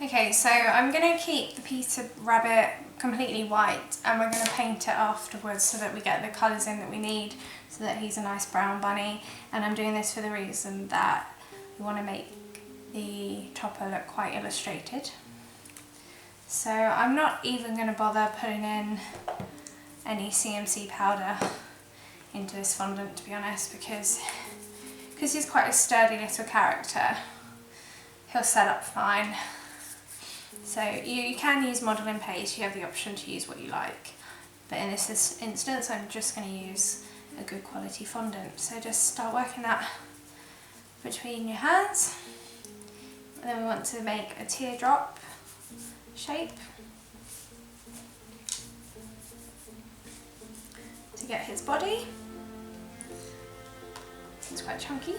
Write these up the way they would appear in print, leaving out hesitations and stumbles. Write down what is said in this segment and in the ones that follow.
Okay, so I'm going to keep the Peter Rabbit completely white, and we're going to paint it afterwards so that we get the colours in that we need so that he's a nice brown bunny. And I'm doing this for the reason that we want to make the topper look quite illustrated. So I'm not even going to bother putting in any CMC powder into this fondant, to be honest, because he's quite a sturdy little character. He'll set up fine. So you can use modelling paste, you have the option to use what you like. But in this instance, I'm just going to use a good quality fondant. So just start working that between your hands. And then we want to make a teardrop shape to get his body. It's quite chunky.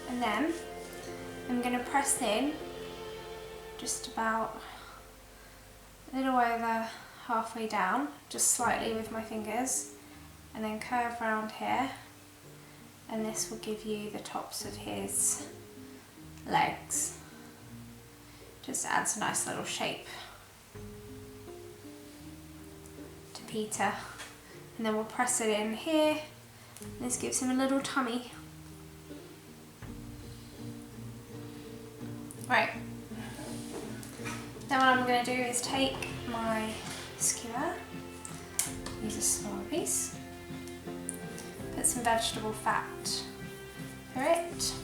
And then I'm going to press in just about a little over halfway down, just slightly with my fingers, and then curve around here, and this will give you the tops of his legs. Just adds a nice little shape to Peter. And then we'll press it in here, and this gives him a little tummy. Right, then what I'm going to do is take my skewer, use a smaller piece, put some vegetable fat through it,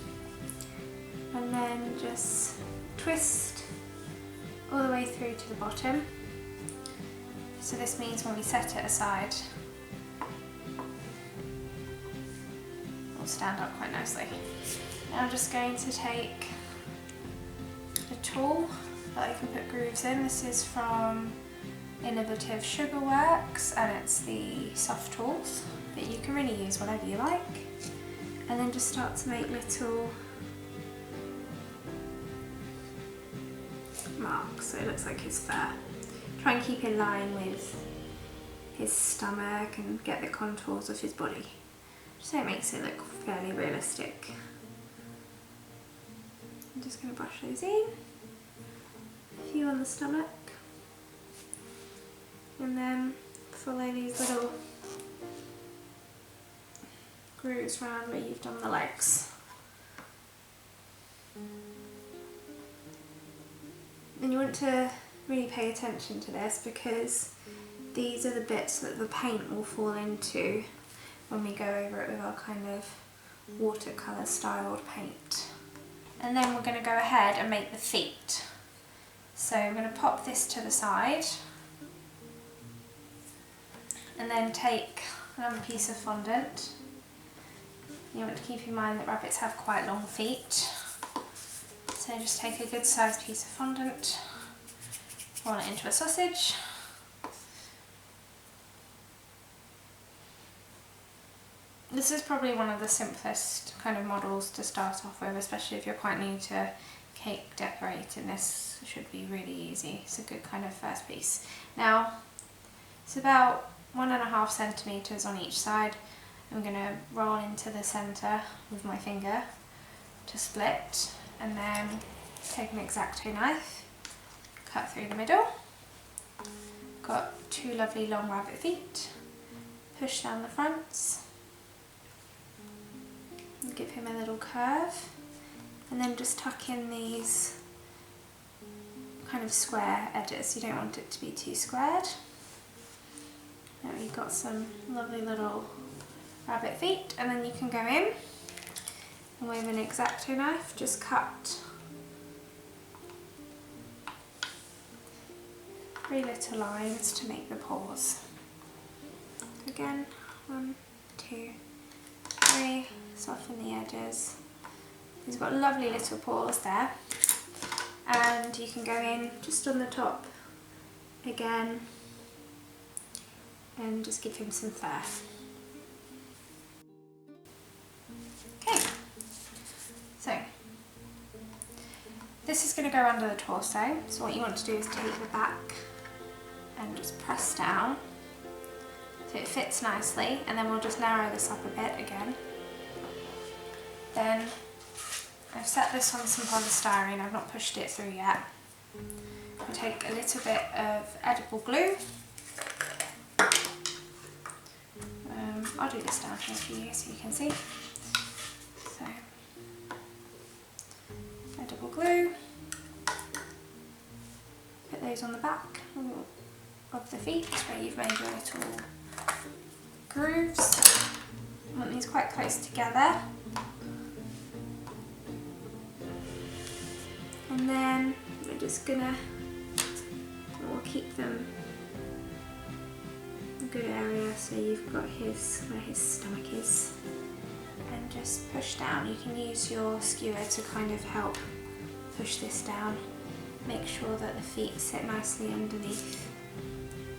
and then just twist all the way through to the bottom. So this means when we set it aside, it'll stand up quite nicely. Now I'm just going to take a tool that I can put grooves in. This is from Innovative Sugar Works, and it's the soft tools, but you can really use whatever you like. And then just start to make little marks so it looks like his fur. Try and keep in line with his stomach and get the contours of his body, so it makes it look fairly realistic. I'm just going to brush those in, a few on the stomach, and then follow these little grooves around where you've done the legs. And you want to really pay attention to this because these are the bits that the paint will fall into when we go over it with our kind of watercolour styled paint. And then we're going to go ahead and make the feet. So I'm going to pop this to the side and then take another piece of fondant. You want to keep in mind that rabbits have quite long feet. So just take a good sized piece of fondant, roll it into a sausage. This is probably one of the simplest kind of models to start off with, especially if you're quite new to cake decorating. This should be really easy. It's a good kind of first piece. Now, it's about 1.5 centimetres on each side. I'm going to roll into the centre with my finger to split, and then take an X-Acto knife, cut through the middle. Got two lovely long rabbit feet, push down the fronts, and give him a little curve, and then just tuck in these kind of square edges. You don't want it to be too squared. Now you've got some lovely little rabbit feet, and then you can go in and with an X-Acto knife just cut 3 little lines to make the paws. Again, 1, 2, 3, soften the edges. He's got lovely little paws there, and you can go in just on the top again and just give him some fur. Okay, so this is going to go under the torso, so what you want to do is take the back and just press down so it fits nicely, and then we'll just narrow this up a bit again. Then I've set this on some polystyrene, I've not pushed it through yet. I'll take a little bit of edible glue. I'll do this down here for you so you can see. So, edible glue. Put those on the back of the feet where you've made your little grooves. I want these quite close together. And then we're just gonna, we'll keep them in a good area so you've got where his stomach is. And just push down. You can use your skewer to kind of help push this down. Make sure that the feet sit nicely underneath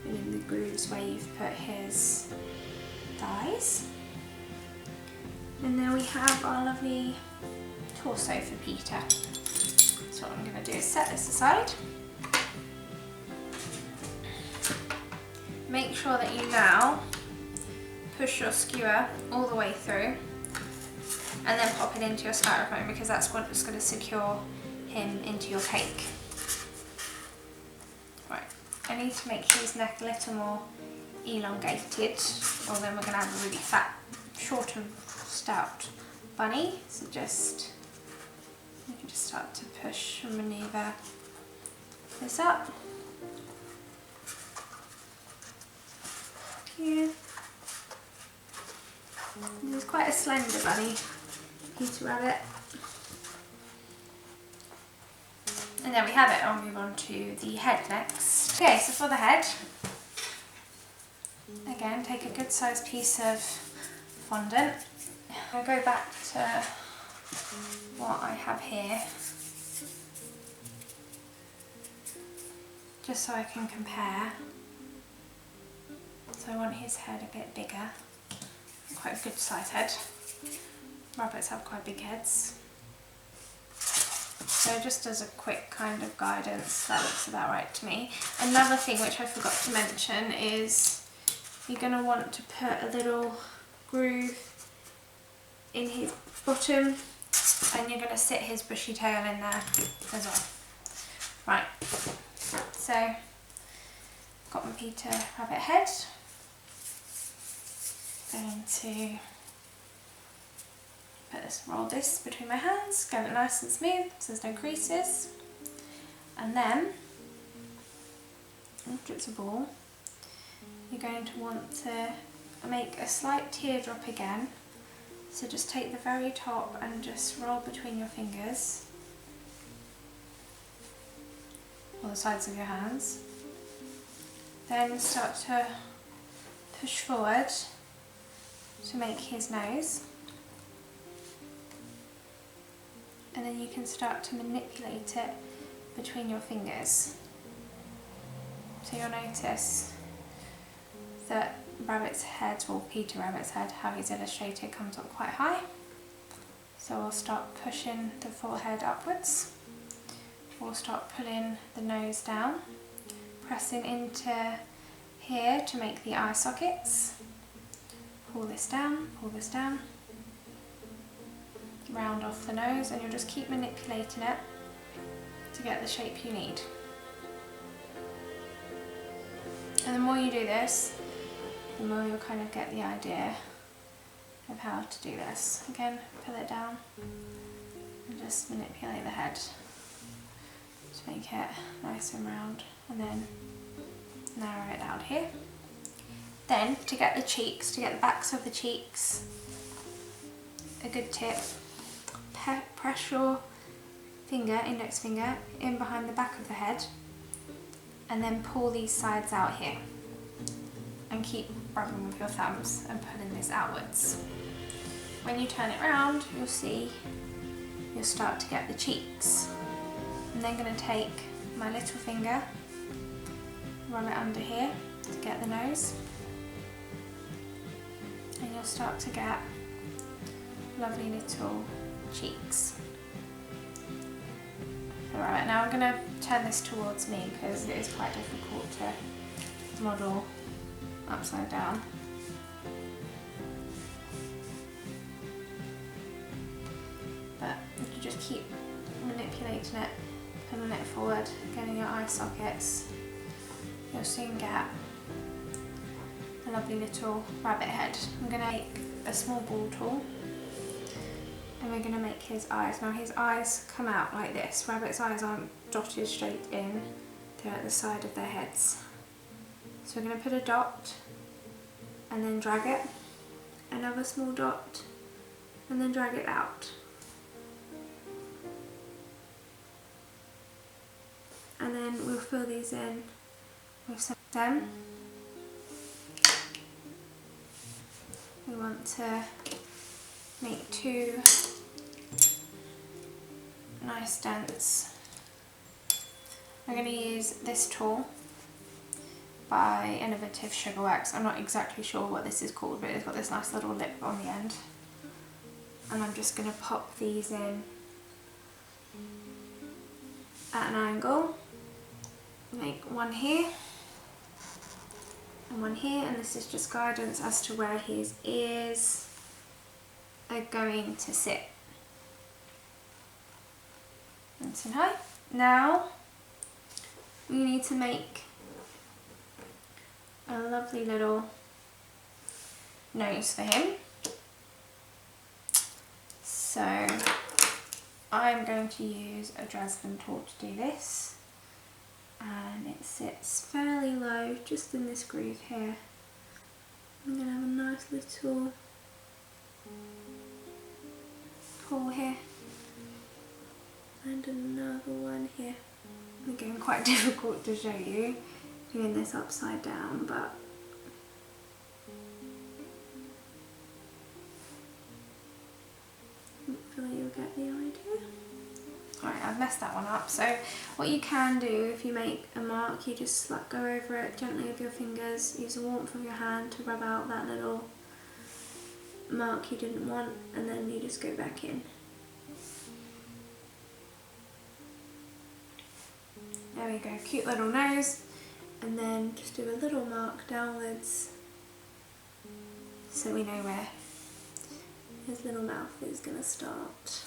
and in the grooves where you've put his thighs. And then we have our lovely torso for Peter. So what I'm going to do is set this aside. Make sure that you now push your skewer all the way through and then pop it into your styrofoam, because that's what's going to secure him into your cake. Right, I need to make his neck a little more elongated, or then we're going to have a really fat, short and stout bunny. So you can just start to push and manoeuvre this up. Yeah. He's quite a slender bunny, Peter Rabbit. And there we have it. I'll move on to the head next. Okay, so for the head, again, take a good sized piece of fondant. I'll go back to what I have here, just so I can compare. So I want his head a bit bigger, quite a good size head. Rabbits have quite big heads. So just as a quick kind of guidance, that looks about right to me. Another thing which I forgot to mention is you're going to want to put a little groove in his bottom, and you're going to sit his bushy tail in there as well. Right, so got my Peter Rabbit head. Going to roll this between my hands, get it nice and smooth so there's no creases. And then, after it's a ball, you're going to want to make a slight teardrop again. So just take the very top and just roll between your fingers, or the sides of your hands. Then start to push forward to make his nose. And then you can start to manipulate it between your fingers. So you'll notice that Rabbit's head, or Peter Rabbit's head, how he's illustrated, comes up quite high. So we'll start pushing the forehead upwards. We'll start pulling the nose down, pressing into here to make the eye sockets. Pull this down, round off the nose, and you'll just keep manipulating it to get the shape you need. And the more you do this, the more you'll kind of get the idea of how to do this. Again, pull it down and just manipulate the head to make it nice and round, and then narrow it out here. Then, to get the cheeks, to get the backs of the cheeks, a good tip, press your finger, index finger, in behind the back of the head, and then pull these sides out here. And keep rubbing with your thumbs and pulling this outwards. When you turn it around, you'll see you'll start to get the cheeks. I'm then going to take my little finger, run it under here to get the nose. And you'll start to get lovely little cheeks. Alright, now I'm going to turn this towards me because it is quite difficult to model upside down. but you just keep manipulating it, pulling it forward, getting your eye sockets. You'll soon get a lovely little rabbit head. I'm going to make a small ball tool and we're going to make his eyes. Now his eyes come out like this. Rabbit's eyes aren't dotted straight in, they're at the side of their heads. So we're going to put a dot and then drag it, another small dot and then drag it out. And then we'll fill these in with some stem. We want to make 2 nice dents. I'm going to use this tool by Innovative Sugar Wax. I'm not exactly sure what this is called, but it's got this nice little lip on the end. And I'm just going to pop these in at an angle. Make one here and one here, and this is just guidance as to where his ears are going to sit. Nice and high. Now we need to make a lovely little nose for him. So I'm going to use a Dresden tool to do this, and it sits fairly low just in this groove here. I'm going to have a nice little pull here and another one here. Again, quite difficult to show you doing this upside down, but hopefully you'll get the idea. Alright, I've messed that one up. So what you can do if you make a mark, you just like go over it gently with your fingers, use the warmth of your hand to rub out that little mark you didn't want, and then you just go back in. There we go, cute little nose, and then just do a little mark downwards so we know where his little mouth is going to start.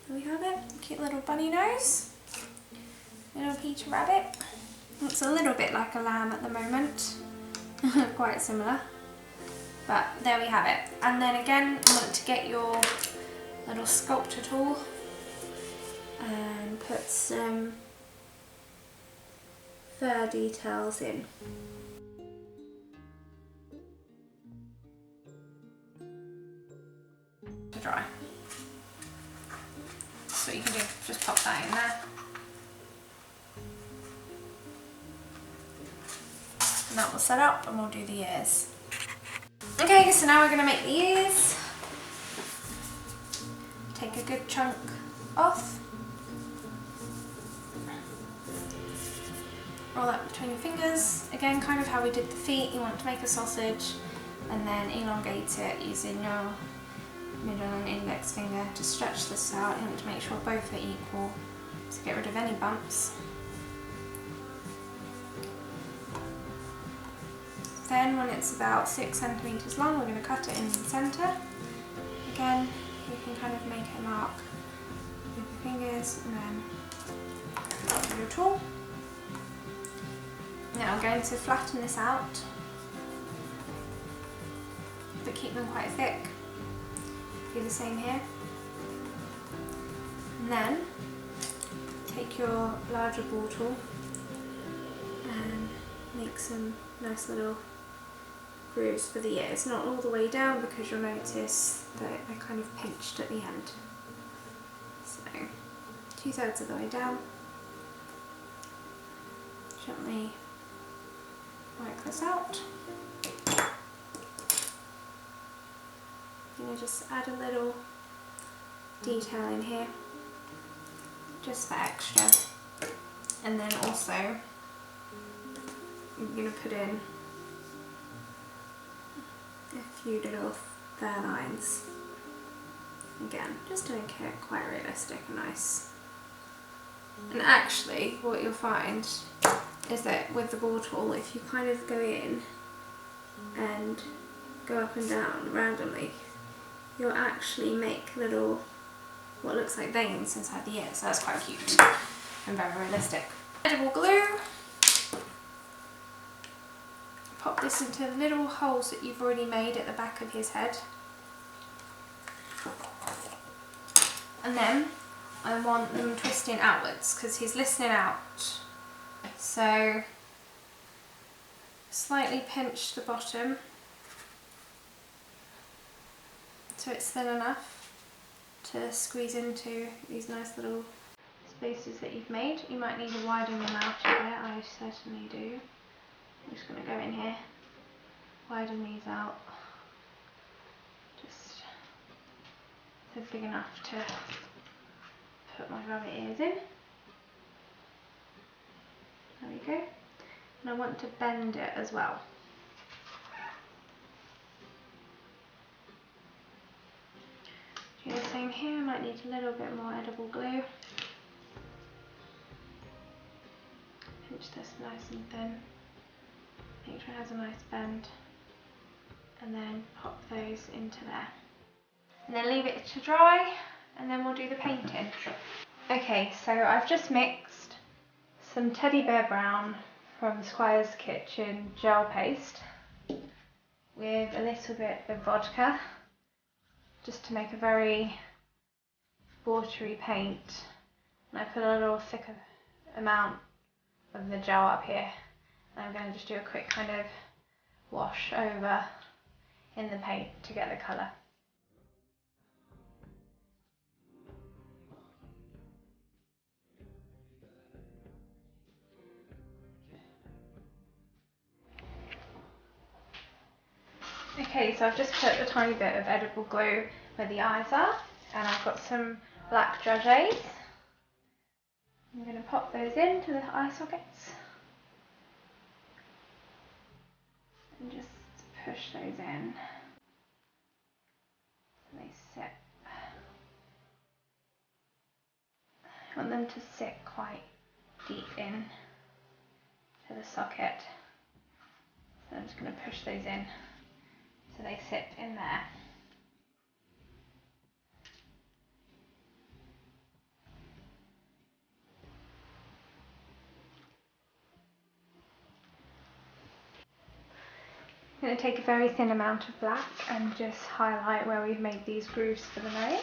There we have it, cute little bunny nose, little Peter Rabbit. Looks a little bit like a lamb at the moment, quite similar, but there we have it. And then again, you want to get your little sculptor tool and put some fur details in. To dry. So you can do, just pop that in there. And that will set up, and we'll do the ears. Okay, so now we're going to make the ears. Take a good chunk off. Roll that between your fingers. Again, kind of how we did the feet. You want to make a sausage and then elongate it using your middle and index finger to stretch this out. You want to make sure both are equal to get rid of any bumps. Then when it's about 6 centimeters long, we're going to cut it in the centre. Again, you can kind of make a mark with your fingers and then with your tool. Now I'm going to flatten this out, but keep them quite thick. Do the same here. And then take your larger ball tool and make some nice little grooves for the ears. Not all the way down, because you'll notice that they're kind of pinched at the end. So 2/3 of the way down. Gently work this out. I'm going to just add a little detail in here, just for extra. And then also, I'm going to put in a few little fur lines. Again, just to make it quite realistic and nice. And actually, what you'll find is that with the ball tool, if you kind of go in and go up and down randomly, you'll actually make little, what looks like veins inside the ear, so that's quite cute and very realistic. Edible glue. Pop this into the little holes that you've already made at the back of his head. And then I want them twisting outwards because he's listening out. So slightly pinch the bottom so it's thin enough to squeeze into these nice little spaces that you've made. You might need to widen them out a bit, I certainly do. I'm just going to go in here, widen these out, just so big enough to put my rabbit ears in. There we go. And I want to bend it as well. Do the same here, I might need a little bit more edible glue. Pinch this nice and thin. Make sure it has a nice bend. And then pop those into there. And then leave it to dry, and then we'll do the painting. Okay, so I've just mixed some teddy bear brown from Squire's Kitchen gel paste with a little bit of vodka, just to make a very watery paint. And I put a little thicker amount of the gel up here. And I'm going to just do a quick kind of wash over in the paint to get the colour. Okay, so I've just put a tiny bit of edible glue where the eyes are, and I've got some black dragées. I'm going to pop those into the eye sockets and just push those in so they sit. I want them to sit quite deep in to the socket, so I'm just going to push those in so they sit in there. I'm going to take a very thin amount of black and just highlight where we've made these grooves for the nose.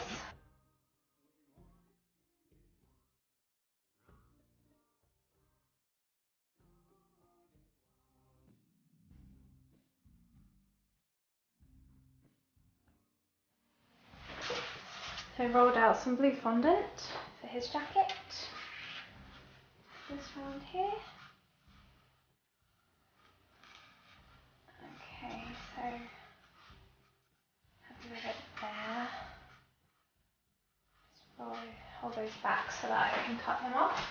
So I rolled out some blue fondant for his jacket, this round here. Okay, so have a bit there. Just hold those back so that I can cut them off.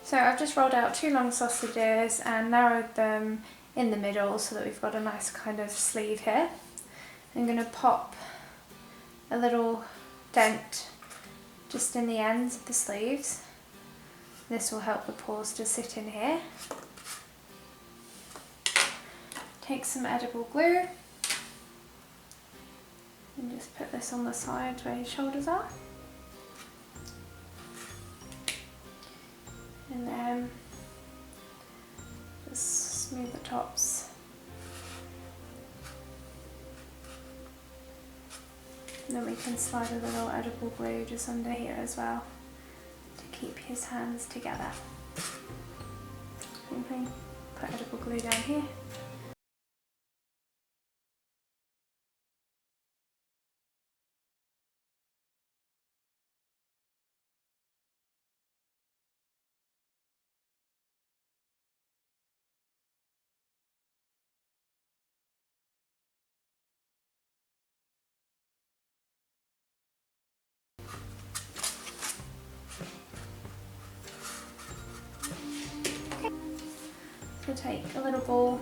So I've just rolled out 2 long sausages and narrowed them in the middle so that we've got a nice kind of sleeve here. I'm going to pop a little dent just in the ends of the sleeves. This will help the paws to sit in here. Take some edible glue and just put this on the sides where his shoulders are. And then just smooth the tops. And then we can slide a little edible glue just under here as well to keep his hands together. Same thing, put edible glue down here. So take a little ball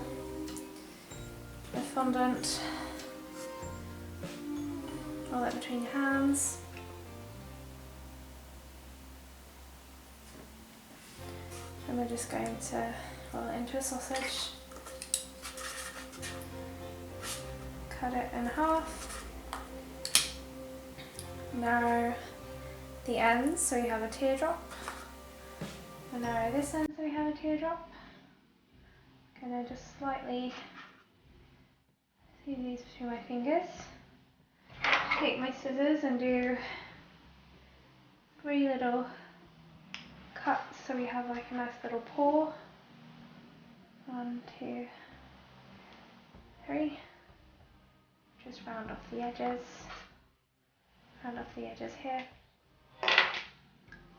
of fondant roll it between your hands. And we're just going to roll it into a sausage. Cut it in half. Narrow the ends so we have a teardrop. And narrow this end so we have a teardrop. I'm gonna just slightly see these between my fingers. Take my scissors and do 3 little cuts so we have like a nice little paw. 1, 2, 3. Just round off the edges. Round off the edges here.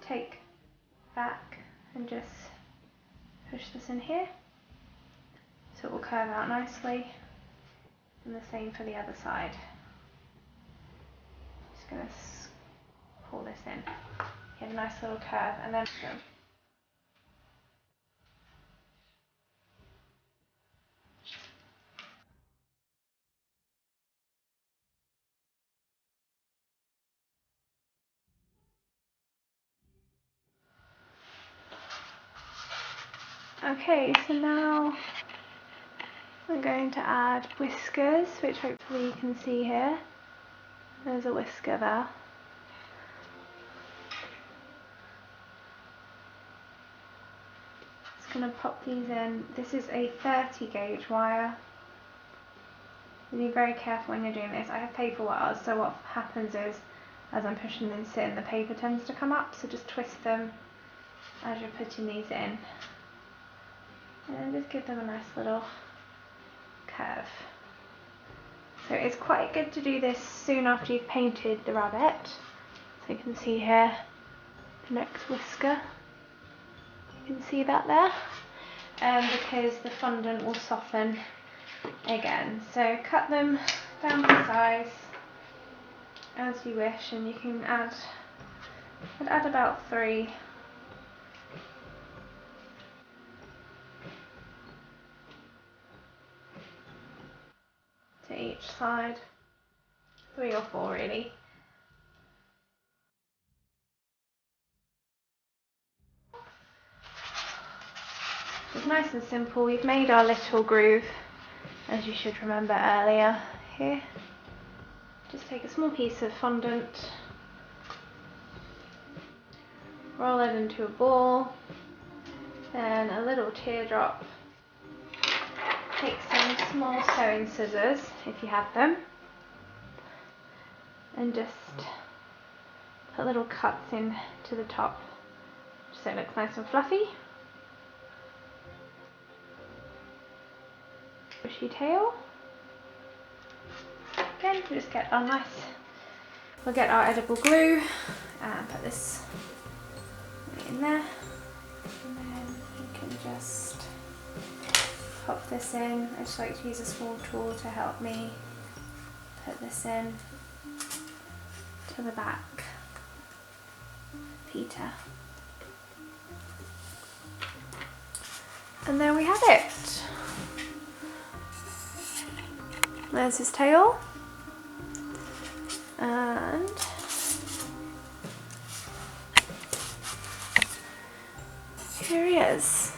Take back and just push this in here so it will curve out nicely, and the same for the other side. Just going to pull this in, get a nice little curve, and then okay, so now I'm going to add whiskers, which hopefully you can see here. There's a whisker there. Just going to pop these in. This is a 30 gauge wire. You be very careful when you're doing this. I have paper wires, so what happens is as I'm pushing these in, the paper tends to come up, so just twist them as you're putting these in. And just give them a nice little curve. So it's quite good to do this soon after you've painted the rabbit. So you can see here the next whisker. You can see that there. Because the fondant will soften again. So cut them down to size as you wish, and you can add, I'd add about 3. To each side, 3 or 4 really. It's nice and simple. We've made our little groove, as you should remember earlier here. Just take a small piece of fondant, roll it into a ball, then a little teardrop. Take some small sewing scissors, if you have them, and just put little cuts in to the top, so it looks nice and fluffy. Bushy tail. Again, we just get our nice, we'll get our edible glue and put this in there, and then you can just pop this in. I just like to use a small tool to help me put this in to the back Peter. And there we have it. There's his tail, and here he is.